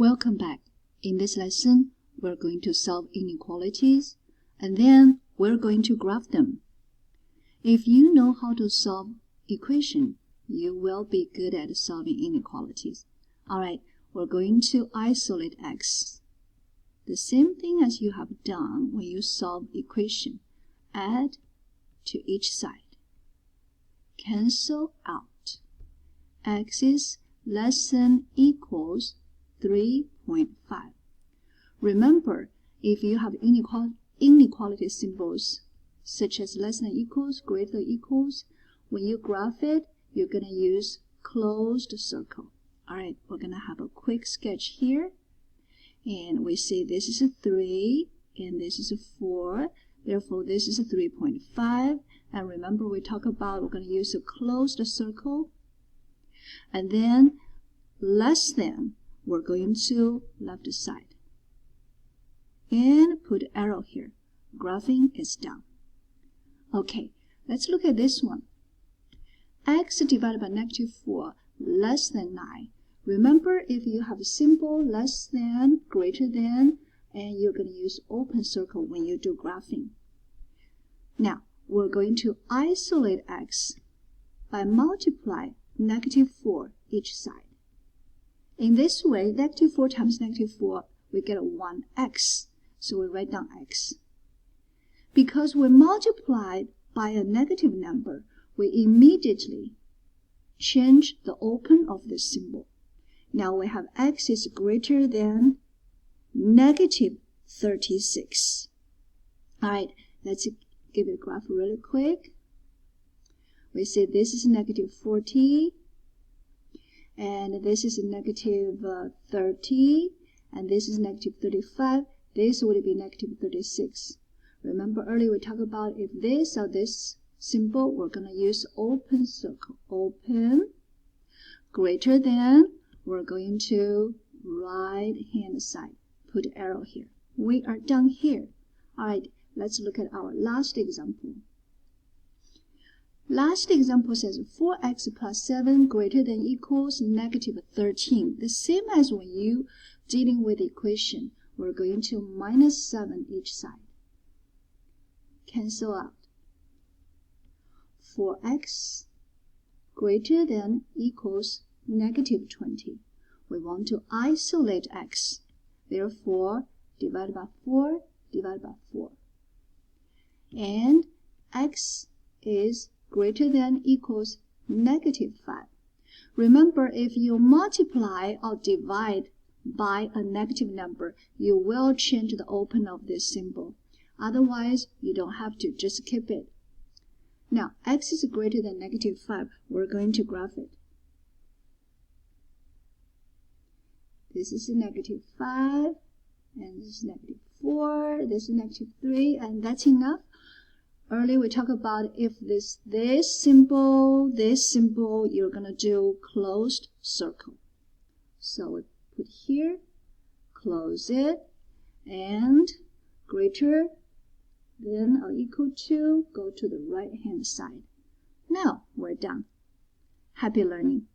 Welcome back. In this lesson, we're going to solve inequalities, and then we're going to graph them. If you know how to solve equation, you will be good at solving inequalities. Alright, we're going to isolate x. The same thing as you have done when you solve equation. Add to each side. Cancel out. X is less than equals 3.5. Remember, if you have inequality symbols such as less than equals, greater than equals, when you graph it, you're going to use closed circle. Alright, we're going to have a quick sketch here. And we say this is a 3 and this is a 4. Therefore, this is a 3.5. And remember, we talk about we're going to use a closed circle. And then less than, we're going to left side. And put arrow here. Graphing is done. Okay, let's look at this one. X divided by -4 less than 9. Remember, if you have a symbol less than, greater than, and you're going to use open circle when you do graphing. Now, we're going to isolate x by multiply -4 each side. In this way, -4 times -4, we get a 1x. So we write down x. Because we multiplied by a negative number, we immediately change the open of the symbol. Now we have x is greater than -36. Alright, let's give it a graph really quick. We say this is -40, and this is -30, and this is -35. This would be -36. Remember earlier we talked about if this or this symbol, we're going to use open circle. Open, greater than, we're going to right hand side. Put arrow here. We are done here. Alright, let's look at our last example. Last example says 4x plus 7 greater than equals -13. The same as when you dealing with equation, we're going to -7 each side. Cancel out. 4x greater than equals -20. We want to isolate x. Therefore, divide by 4, divide by 4. And x is greater than equals -5. Remember, if you multiply or divide by a negative number, you will change the open of this symbol. Otherwise, you don't have to, just keep it. Now, x is greater than -5. We're going to graph it. This is -5, and this is -4, this is -3, and that's enough. Earlier we talked about if this symbol, you're going to do closed circle. So we put here, close it, and greater than or equal to, go to the right hand side. Now we're done. Happy learning.